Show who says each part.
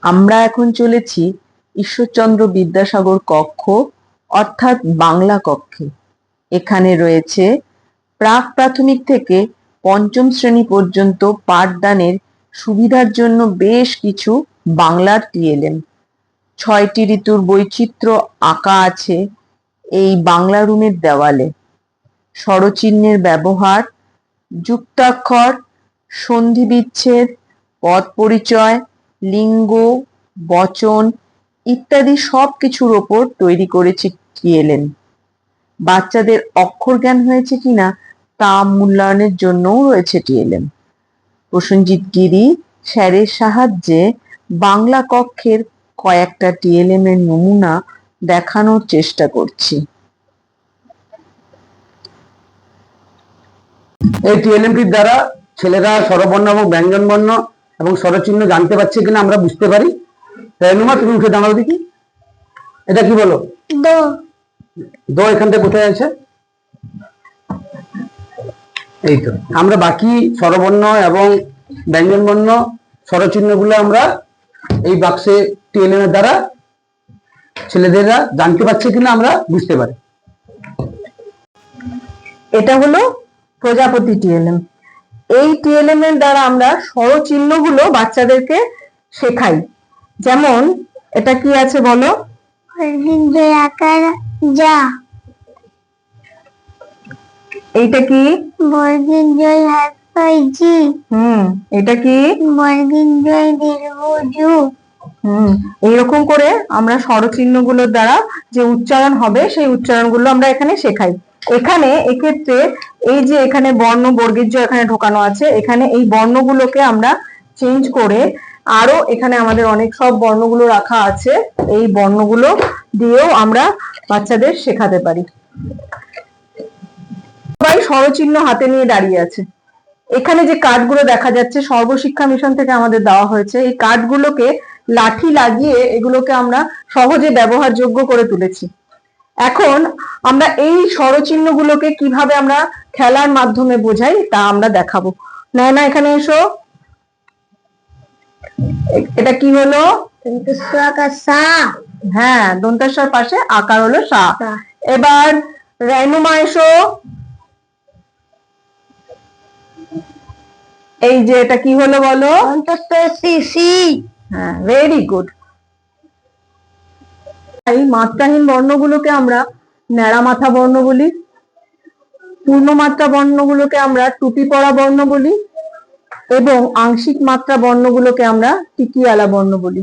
Speaker 1: আমরা এখন চলেছি ঈশ্বরচন্দ্র বিদ্যাসাগর কক্ষ অর্থাৎ বাংলা কক্ষে। এখানে রয়েছে প্রাক প্রাথমিক থেকে পঞ্চম শ্রেণী পর্যন্ত পাঠদানের সুবিধার জন্য বেশ কিছু বাংলার টিএলএম। 6টি ঋতুর বৈচিত্র্য আঁকা আছে এই বাংলা রুমের দেওয়ালে। স্বরচিহ্নের ব্যবহার, যুক্তাক্ষর, সন্ধি বিচ্ছেদ, পদ পরিচয়, লিঙ্গ, বচন ইত্যাদি সবকিছুর ওপর তৈরি করেছে টিএলএম। বাচ্চাদের অক্ষর জ্ঞান হয়েছে কিনা তা মূল্যায়নের জন্যও রয়েছে টিএলএম। প্রসেনজিৎ গিরি স্যারের সাহায্যে বাংলা কক্ষের কয়েকটা টিএলএম এর নমুনা দেখানোর চেষ্টা করছি।
Speaker 2: এই টিএলএমটির দ্বারা ছেলেরা স্বরবর্ণ এবং ব্যঞ্জনবর্ণ এবং স্বরচিহ্ন জানতে পারছে কিনা আমরা বুঝতে পারি। রেনুমা, তুমি উঠে দাঁড়াও দেখি। এটা কি বলো?
Speaker 3: দো।
Speaker 2: দো এখান থেকে কোথায় আছে? এই তো। আমরা বাকি স্বরবর্ণ এবং ব্যঞ্জনবর্ণ স্বরচিহ্নগুলো আমরা এই বাক্সে টিএলএম এর দ্বারা ছেলেদেরা জানতে পারছে কিনা আমরা বুঝতে পারি।
Speaker 1: এটা হলো প্রজাপতি টিএলএম। এই টিএলএম এর দ্বারা আমরা স্বরচিহ্নগুলো বাচ্চাদেরকে শেখাই। যেমন এটা কি আছে বলো?
Speaker 3: আকার যা।
Speaker 1: এইটা কি?
Speaker 3: বর্গের জয় হাতপাই জি।
Speaker 1: এটা কি?
Speaker 3: বর্গের জয় দীর্ঘ জু।
Speaker 1: এইরকম করে আমরা স্বরচিহ্নগুলোর দ্বারা যে উচ্চারণ হবে সেই উচ্চারণগুলো আমরা এখানে শেখাই। এখানে এক্ষেত্রে এই যে এখানে বর্ণ বর্গের জয় এখানে ঢোকানো আছে, এখানে এই বর্ণগুলোকে আমরা চেঞ্জ করে আরো এখানে আমাদের অনেক সব বর্ণগুলো রাখা আছে, এই বর্ণগুলো দিয়েও আমরা বাচ্চাদের শেখাতে পারি। সবাই স্বরচিহ্ন হাতে নিয়ে দাঁড়িয়ে আছে। এখানে যে কার্ডগুলো দেখা যাচ্ছে সর্বশিক্ষা মিশন থেকে আমাদের দেওয়া হয়েছে, এই কার্ডগুলোকে লাঠি লাগিয়ে এগুলোকে আমরা সহজে ব্যবহারযোগ্য করে তুলেছি। এখন আমরা এই স্বরচিহ্নগুলোকে কিভাবে আমরা খেলার মাধ্যমে বোঝাই তা আমরা দেখাবো। নয়না এখানে এসো। এটা কি হলো? হ্যাঁ, দন্তাস্বর পাশে আকার হলো সা। এবার রেনুমা এসো। এই যে এটা কি হলো বলো? হ্যাঁ, ভেরি গুড। এই মাত্রাহীন বর্ণগুলোকে আমরা ন্যাড়া মাথা বর্ণ বলি, পূর্ণমাত্রা বর্ণগুলোকে আমরা টুপি পরা বর্ণ বলি এবং আংশিক মাত্রা বর্ণগুলোকে আমরা টিকিওয়ালা বর্ণ বলি।